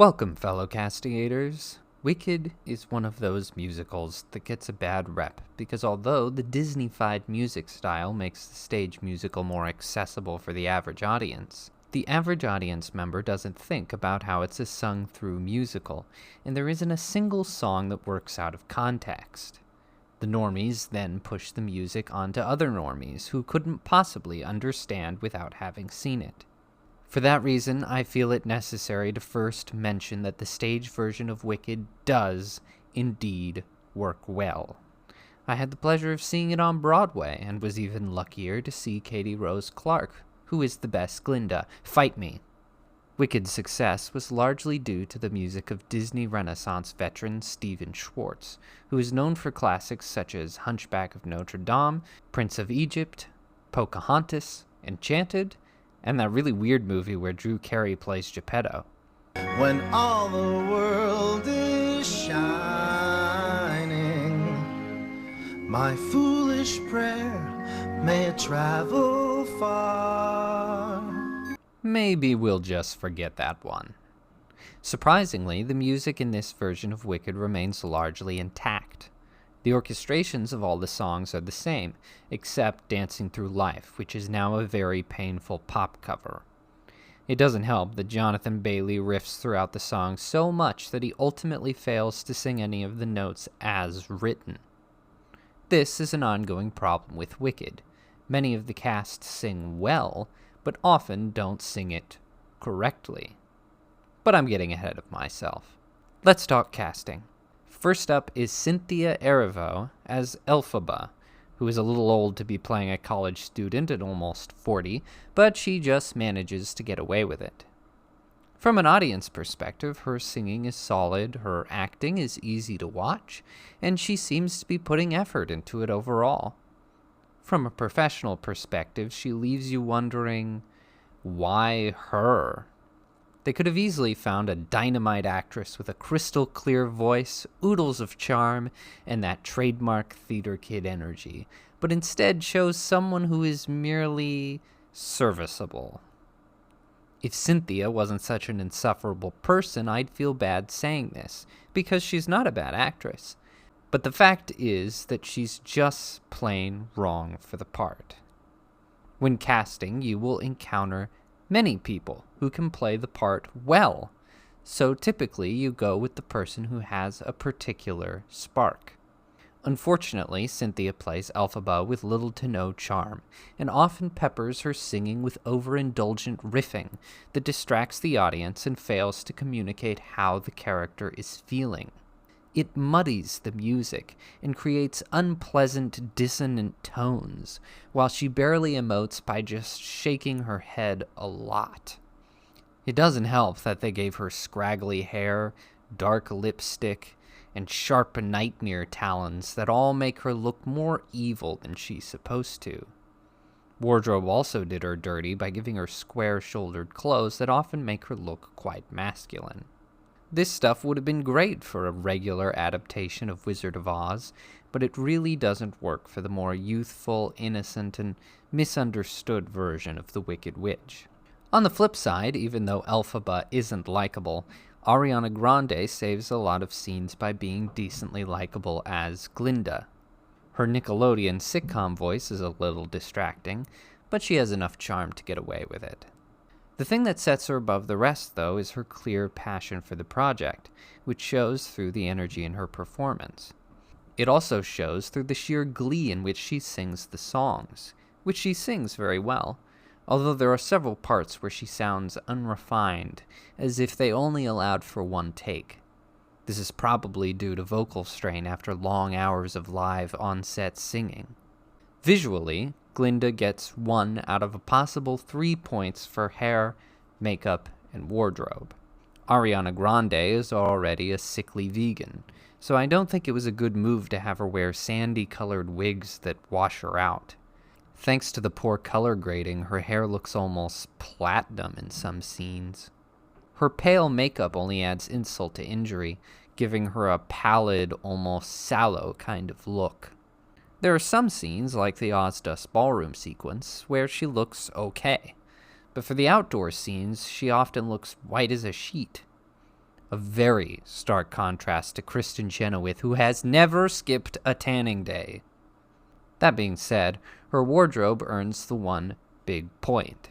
Welcome, fellow castigators. Wicked is one of those musicals that gets a bad rep because although the Disney-fied music style makes the stage musical more accessible for the average audience member doesn't think about how it's a sung-through musical, and there isn't a single song that works out of context. The normies then push the music onto other normies who couldn't possibly understand without having seen it. For that reason, I feel it necessary to first mention that the stage version of Wicked does, indeed, work well. I had the pleasure of seeing it on Broadway, and was even luckier to see Katie Rose Clark, who is the best Glinda, fight me. Wicked's success was largely due to the music of Disney Renaissance veteran Stephen Schwartz, who is known for classics such as Hunchback of Notre Dame, Prince of Egypt, Pocahontas, Enchanted, and that really weird movie where Drew Carey plays Geppetto. When all the world is shining, my foolish prayer may it travel far. Maybe we'll just forget that one. Surprisingly, the music in this version of Wicked remains largely intact. The orchestrations of all the songs are the same, except Dancing Through Life, which is now a very painful pop cover. It doesn't help that Jonathan Bailey riffs throughout the song so much that he ultimately fails to sing any of the notes as written. This is an ongoing problem with Wicked. Many of the cast sing well, but often don't sing it correctly. But I'm getting ahead of myself. Let's talk casting. First up is Cynthia Erivo as Elphaba, who is a little old to be playing a college student at almost 40, but she just manages to get away with it. From an audience perspective, her singing is solid, her acting is easy to watch, and she seems to be putting effort into it overall. From a professional perspective, she leaves you wondering, why her? They could have easily found a dynamite actress with a crystal clear voice, oodles of charm, and that trademark theater kid energy, but instead chose someone who is merely serviceable. If Cynthia wasn't such an insufferable person, I'd feel bad saying this, because she's not a bad actress. But the fact is that she's just plain wrong for the part. When casting, you will encounter many people who can play the part well, so typically you go with the person who has a particular spark. Unfortunately, Cynthia plays Elphaba with little to no charm, and often peppers her singing with overindulgent riffing that distracts the audience and fails to communicate how the character is feeling. It muddies the music and creates unpleasant, dissonant tones, while she barely emotes by just shaking her head a lot. It doesn't help that they gave her scraggly hair, dark lipstick, and sharp nightmare talons that all make her look more evil than she's supposed to. Wardrobe also did her dirty by giving her square-shouldered clothes that often make her look quite masculine. This stuff would have been great for a regular adaptation of Wizard of Oz, but it really doesn't work for the more youthful, innocent, and misunderstood version of the Wicked Witch. On the flip side, even though Elphaba isn't likable, Ariana Grande saves a lot of scenes by being decently likable as Glinda. Her Nickelodeon sitcom voice is a little distracting, but she has enough charm to get away with it. The thing that sets her above the rest, though, is her clear passion for the project, which shows through the energy in her performance. It also shows through the sheer glee in which she sings the songs, which she sings very well, although there are several parts where she sounds unrefined, as if they only allowed for one take. This is probably due to vocal strain after long hours of live on-set singing. Visually, Glinda gets 1 out of a possible 3 points for hair, makeup, and wardrobe. Ariana Grande is already a sickly vegan, so I don't think it was a good move to have her wear sandy-colored wigs that wash her out. Thanks to the poor color grading, her hair looks almost platinum in some scenes. Her pale makeup only adds insult to injury, giving her a pallid, almost sallow kind of look. There are some scenes, like the Ozdust ballroom sequence, where she looks okay, but for the outdoor scenes, she often looks white as a sheet. a very stark contrast to Kristen Chenoweth, who has never skipped a tanning day. That being said, her wardrobe earns the one big point.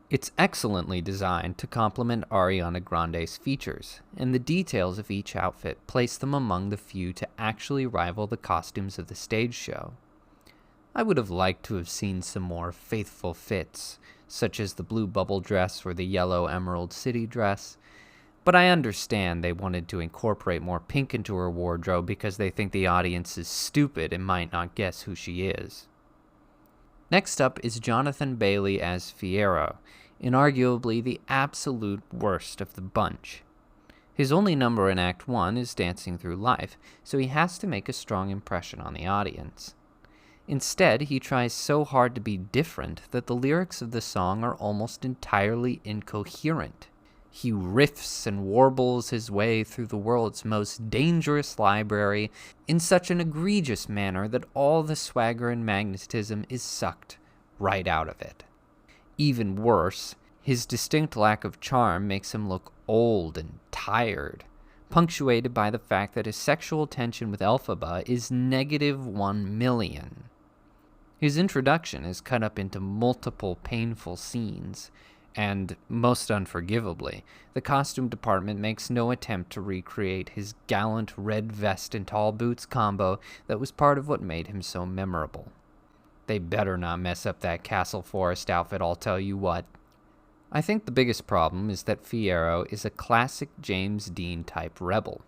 It's excellently designed to complement Ariana Grande's features, and the details of each outfit place them among the few to actually rival the costumes of the stage show. I would have liked to have seen some more faithful fits, such as the blue bubble dress or the yellow Emerald City dress, but I understand they wanted to incorporate more pink into her wardrobe because they think the audience is stupid and might not guess who she is. Next up is Jonathan Bailey as Fiyero, inarguably the absolute worst of the bunch. His only number in Act 1 is Dancing Through Life, so he has to make a strong impression on the audience. Instead, he tries so hard to be different that the lyrics of the song are almost entirely incoherent. He riffs and warbles his way through the world's most dangerous library in such an egregious manner that all the swagger and magnetism is sucked right out of it. Even worse, his distinct lack of charm makes him look old and tired, punctuated by the fact that his sexual tension with Elphaba is -1,000,000. His introduction is cut up into multiple painful scenes, and, most unforgivably, the costume department makes no attempt to recreate his gallant red vest and tall boots combo that was part of what made him so memorable. They better not mess up that Castle Forest outfit, I'll tell you what. I think the biggest problem is that Fiyero is a classic James Dean type rebel.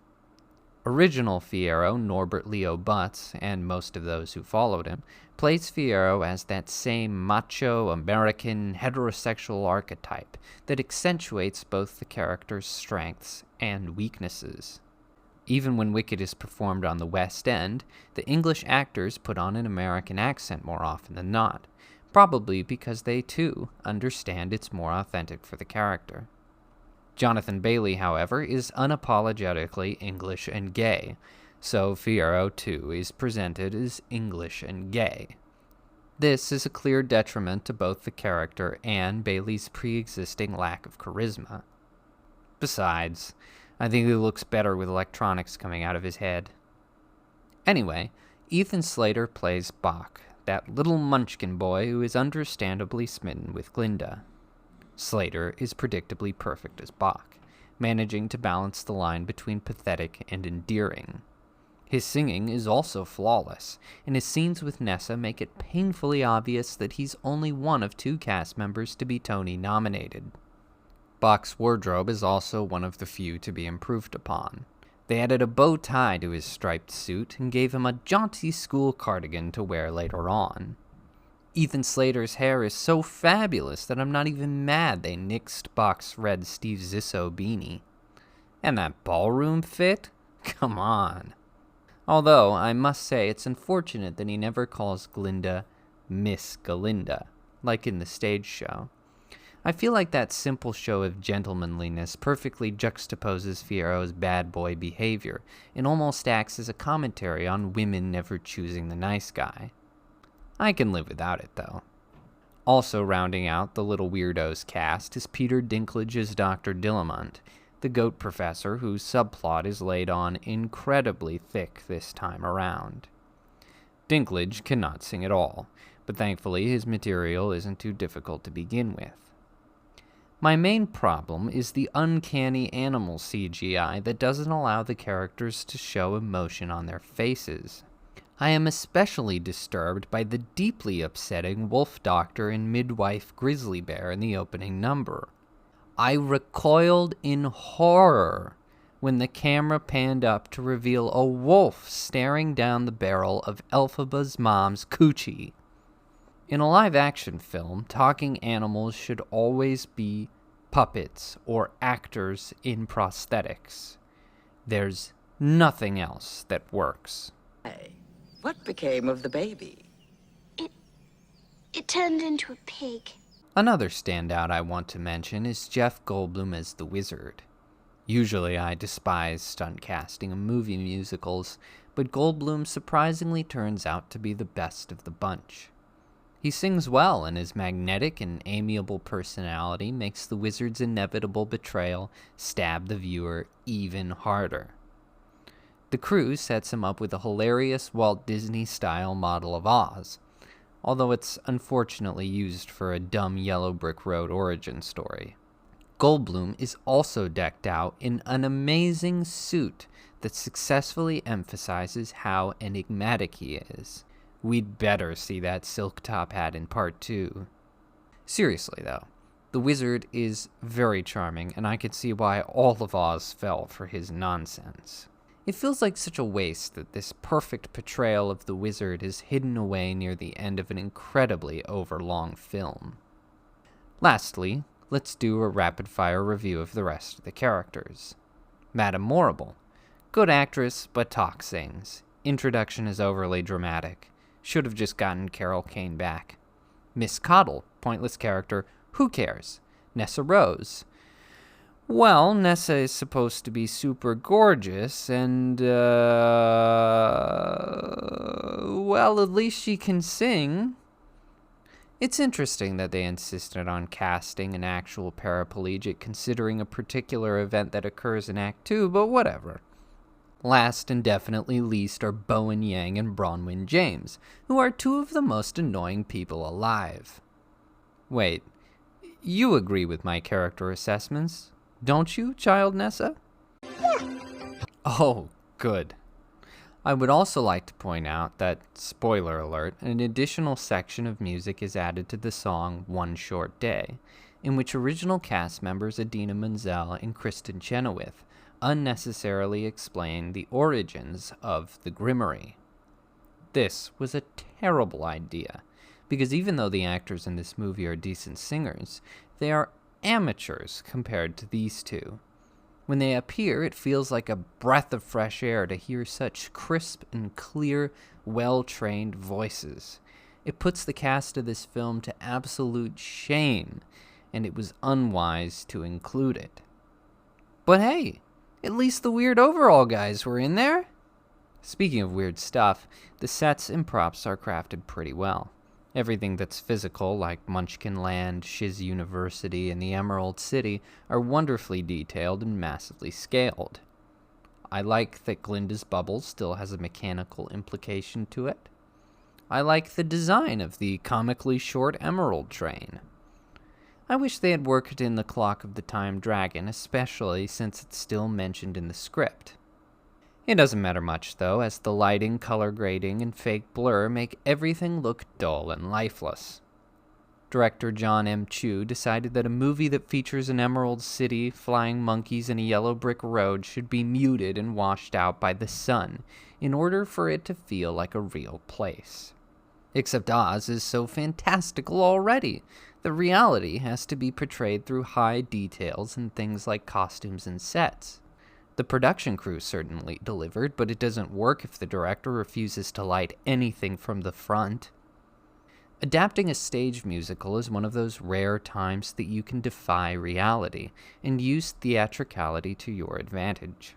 Original Fiyero, Norbert Leo Butz, and most of those who followed him, plays Fiyero as that same macho, American, heterosexual archetype that accentuates both the character's strengths and weaknesses. Even when Wicked is performed on the West End, the English actors put on an American accent more often than not, probably because they too understand it's more authentic for the character. Jonathan Bailey, however, is unapologetically English and gay, so Fiyero too is presented as English and gay. This is a clear detriment to both the character and Bailey's pre-existing lack of charisma. Besides, I think he looks better with electronics coming out of his head. Anyway, Ethan Slater plays Bach, that little munchkin boy who is understandably smitten with Glinda. Slater is predictably perfect as Bach, managing to balance the line between pathetic and endearing. His singing is also flawless, and his scenes with Nessa make it painfully obvious that he's only one of 2 cast members to be Tony nominated. Bach's wardrobe is also one of the few to be improved upon. They added a bow tie to his striped suit and gave him a jaunty school cardigan to wear later on. Ethan Slater's hair is so fabulous that I'm not even mad they nixed Bach's red Steve Zissou beanie. And that ballroom fit? Come on. Although, I must say it's unfortunate that he never calls Glinda Miss Galinda, like in the stage show. I feel like that simple show of gentlemanliness perfectly juxtaposes Fiyero's bad boy behavior and almost acts as a commentary on women never choosing the nice guy. I can live without it, though. Also rounding out the Little Weirdos cast is Peter Dinklage as Dr. Dillamont, the goat professor whose subplot is laid on incredibly thick this time around. Dinklage cannot sing at all, but thankfully his material isn't too difficult to begin with. My main problem is the uncanny animal CGI that doesn't allow the characters to show emotion on their faces. I am especially disturbed by the deeply upsetting wolf doctor and midwife grizzly bear in the opening number. I recoiled in horror when the camera panned up to reveal a wolf staring down the barrel of Elphaba's mom's coochie. In a live-action film, talking animals should always be puppets or actors in prosthetics. There's nothing else that works. Hey, what became of the baby? It turned into a pig. Another standout I want to mention is Jeff Goldblum as the Wizard. Usually I despise stunt casting in movie musicals, but Goldblum surprisingly turns out to be the best of the bunch. He sings well, and his magnetic and amiable personality makes the wizard's inevitable betrayal stab the viewer even harder. The crew sets him up with a hilarious Walt Disney-style model of Oz, although it's unfortunately used for a dumb Yellow Brick Road origin story. Goldblum is also decked out in an amazing suit that successfully emphasizes how enigmatic he is. We'd better see that silk top hat in part 2. Seriously, though, the wizard is very charming, and I can see why all of Oz fell for his nonsense. It feels like such a waste that this perfect portrayal of the wizard is hidden away near the end of an incredibly overlong film. Lastly, let's do a rapid-fire review of the rest of the characters. Madame Morrible. Good actress, but talk sings. Introduction is overly dramatic. Should have just gotten Carol Kane back. Miss Coddle. Pointless character. Who cares? Nessa Rose. Well, Nessa is supposed to be super gorgeous, and, well, at least she can sing. It's interesting that they insisted on casting an actual paraplegic considering a particular event that occurs in Act 2, but whatever. Last and definitely least are Bowen Yang and Bronwyn James, who are two of the most annoying people alive. Wait, you agree with my character assessments, don't you, Child Nessa? Yeah. Oh, good. I would also like to point out that, spoiler alert, an additional section of music is added to the song One Short Day, in which original cast members Idina Menzel and Kristen Chenoweth unnecessarily explain the origins of the Grimmery. This was a terrible idea, because even though the actors in this movie are decent singers, they are amateurs compared to these two. When they appear, it feels like a breath of fresh air to hear such crisp and clear, well-trained voices. It puts the cast of this film to absolute shame, and it was unwise to include it. But hey, at least the weird overall guys were in there. Speaking of weird stuff, the sets and props are crafted pretty well. Everything that's physical, like Munchkin Land, Shiz University, and the Emerald City, are wonderfully detailed and massively scaled. I like that Glinda's bubble still has a mechanical implication to it. I like the design of the comically short Emerald train. I wish they had worked in the Clock of the Time Dragon, especially since it's still mentioned in the script. It doesn't matter much, though, as the lighting, color grading, and fake blur make everything look dull and lifeless. Director John M. Chu decided that a movie that features an Emerald City, flying monkeys, and a yellow brick road should be muted and washed out by the sun in order for it to feel like a real place. Except Oz is so fantastical already. The reality has to be portrayed through high details and things like costumes and sets. The production crew certainly delivered, but it doesn't work if the director refuses to light anything from the front. Adapting a stage musical is one of those rare times that you can defy reality and use theatricality to your advantage.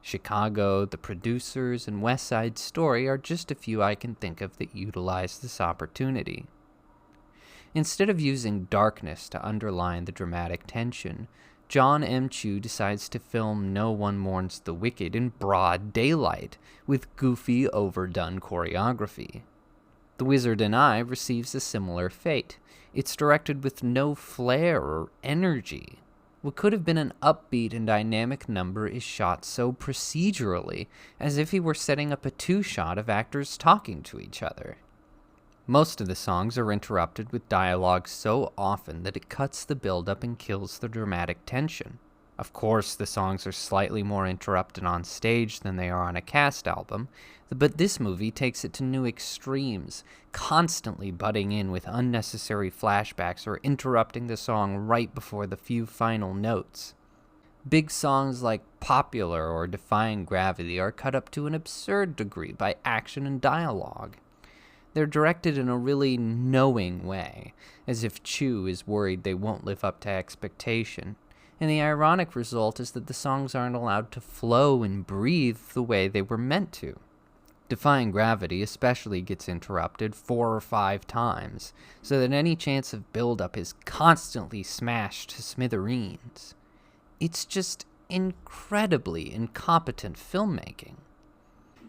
Chicago, The Producers, and West Side Story are just a few I can think of that utilize this opportunity. Instead of using darkness to underline the dramatic tension, John M. Chu decides to film No One Mourns the Wicked in broad daylight, with goofy, overdone choreography. The Wizard and I receives a similar fate. It's directed with no flair or energy. What could have been an upbeat and dynamic number is shot so procedurally, as if he were setting up a two-shot of actors talking to each other. Most of the songs are interrupted with dialogue so often that it cuts the build-up and kills the dramatic tension. Of course, the songs are slightly more interrupted on stage than they are on a cast album, but this movie takes it to new extremes, constantly butting in with unnecessary flashbacks or interrupting the song right before the few final notes. Big songs like Popular or Defying Gravity are cut up to an absurd degree by action and dialogue. They're directed in a really knowing way, as if Chu is worried they won't live up to expectation, and the ironic result is that the songs aren't allowed to flow and breathe the way they were meant to. Defying Gravity especially gets interrupted 4 or 5 times, so that any chance of build-up is constantly smashed to smithereens. It's just incredibly incompetent filmmaking.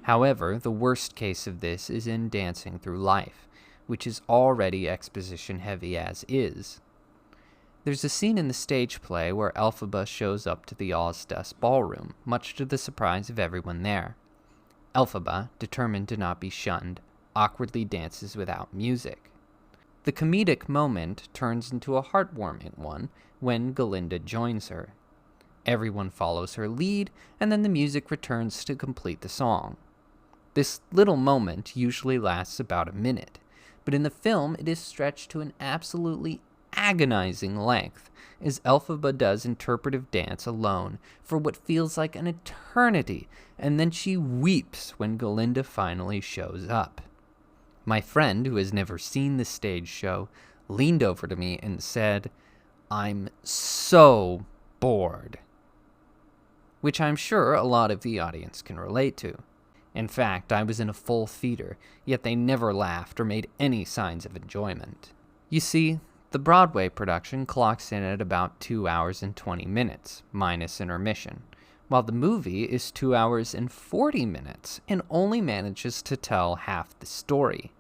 However, the worst case of this is in Dancing Through Life, which is already exposition-heavy as is. There's a scene in the stage play where Elphaba shows up to the Ozdust ballroom, much to the surprise of everyone there. Elphaba, determined to not be shunned, awkwardly dances without music. The comedic moment turns into a heartwarming one when Galinda joins her. Everyone follows her lead, and then the music returns to complete the song. This little moment usually lasts about a minute, but in the film it is stretched to an absolutely agonizing length, as Elphaba does interpretive dance alone for what feels like an eternity, and then she weeps when Galinda finally shows up. My friend, who has never seen the stage show, leaned over to me and said, "I'm so bored," which I'm sure a lot of the audience can relate to. In fact, I was in a full theater, yet they never laughed or made any signs of enjoyment. You see, the Broadway production clocks in at about 2 hours and 20 minutes, minus intermission, while the movie is 2 hours and 40 minutes and only manages to tell half the story.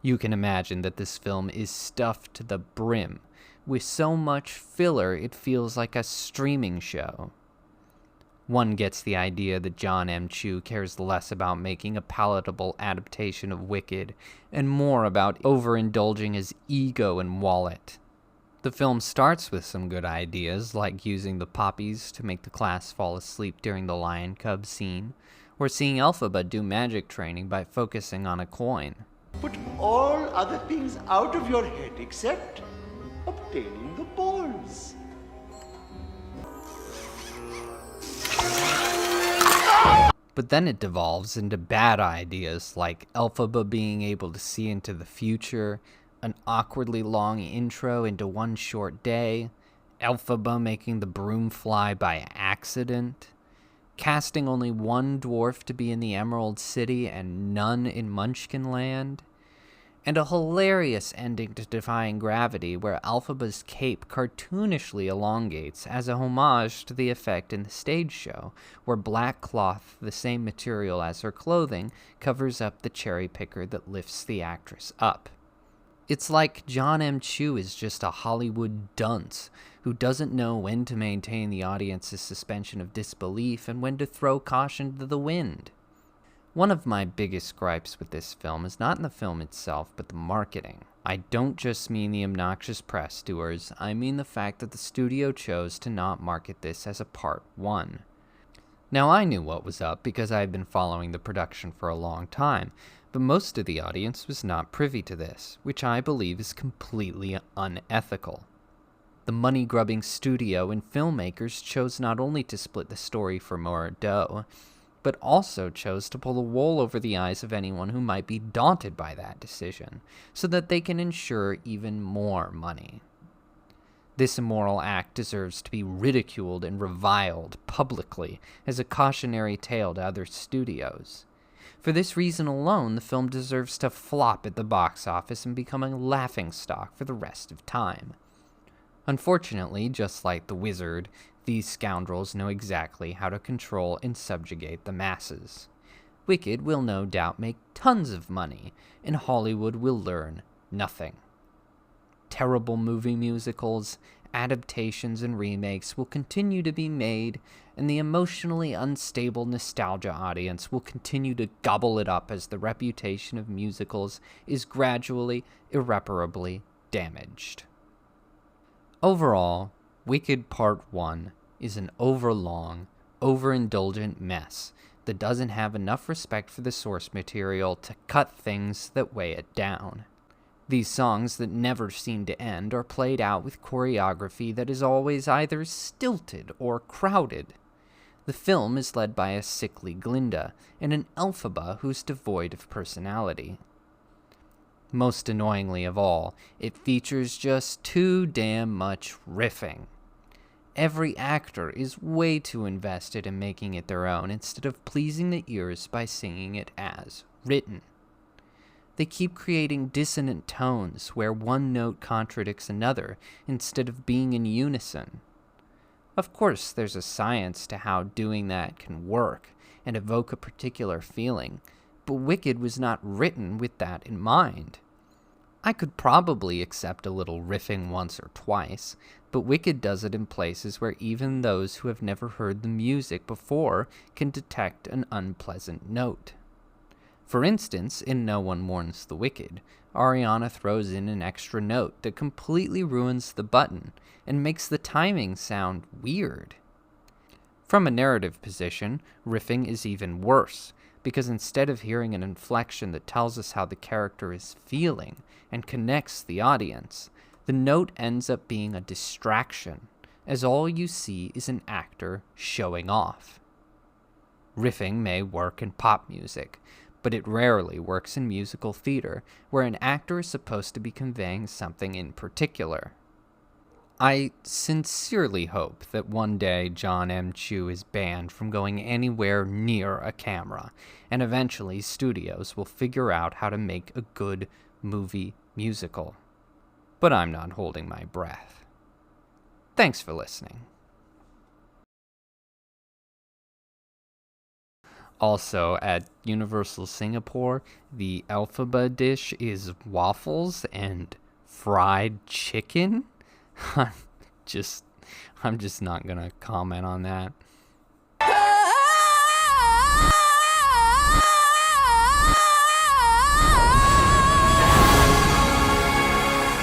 You can imagine that this film is stuffed to the brim, with so much filler it feels like a streaming show. One gets the idea that John M. Chu cares less about making a palatable adaptation of Wicked and more about overindulging his ego and wallet. The film starts with some good ideas, like using the poppies to make the class fall asleep during the lion cub scene, or seeing Elphaba do magic training by focusing on a coin. Put all other things out of your head except obtaining the balls. But then it devolves into bad ideas like Elphaba being able to see into the future, an awkwardly long intro into one short day, Elphaba making the broom fly by accident, casting only one dwarf to be in the Emerald City and none in Munchkinland, and a hilarious ending to Defying Gravity where Elphaba's cape cartoonishly elongates as a homage to the effect in the stage show, where black cloth, the same material as her clothing, covers up the cherry picker that lifts the actress up. It's like John M. Chu is just a Hollywood dunce who doesn't know when to maintain the audience's suspension of disbelief and when to throw caution to the wind. One of my biggest gripes with this film is not in the film itself, but the marketing. I don't just mean the obnoxious press doers, I mean the fact that the studio chose to not market this as a Part 1. Now, I knew what was up because I had been following the production for a long time, but most of the audience was not privy to this, which I believe is completely unethical. The money-grubbing studio and filmmakers chose not only to split the story for more dough, but also chose to pull the wool over the eyes of anyone who might be daunted by that decision, so that they can ensure even more money. This immoral act deserves to be ridiculed and reviled publicly as a cautionary tale to other studios. For this reason alone, the film deserves to flop at the box office and become a laughingstock for the rest of time. Unfortunately, just like The Wizard, these scoundrels know exactly how to control and subjugate the masses. Wicked will no doubt make tons of money, and Hollywood will learn nothing. Terrible movie musicals, adaptations, and remakes will continue to be made, and the emotionally unstable nostalgia audience will continue to gobble it up as the reputation of musicals is gradually, irreparably damaged. Overall, Wicked Part 1 is an overlong, overindulgent mess that doesn't have enough respect for the source material to cut things that weigh it down. These songs that never seem to end are played out with choreography that is always either stilted or crowded. The film is led by a sickly Glinda and an Elphaba who's devoid of personality. Most annoyingly of all, it features just too damn much riffing. Every actor is way too invested in making it their own instead of pleasing the ears by singing it as written. They keep creating dissonant tones where one note contradicts another instead of being in unison. Of course, there's a science to how doing that can work and evoke a particular feeling, but Wicked was not written with that in mind. I could probably accept a little riffing once or twice, but Wicked does it in places where even those who have never heard the music before can detect an unpleasant note. For instance, in No One Mourns the Wicked, Ariana throws in an extra note that completely ruins the button and makes the timing sound weird. From a narrative position, riffing is even worse, because instead of hearing an inflection that tells us how the character is feeling and connects the audience, the note ends up being a distraction, as all you see is an actor showing off. Riffing may work in pop music, but it rarely works in musical theater, where an actor is supposed to be conveying something in particular. I sincerely hope that one day John M. Chu is banned from going anywhere near a camera, and eventually studios will figure out how to make a good movie musical. But I'm not holding my breath. Thanks for listening. Also, at Universal Singapore, the Elphaba dish is waffles and fried chicken. I'm just not gonna comment on that.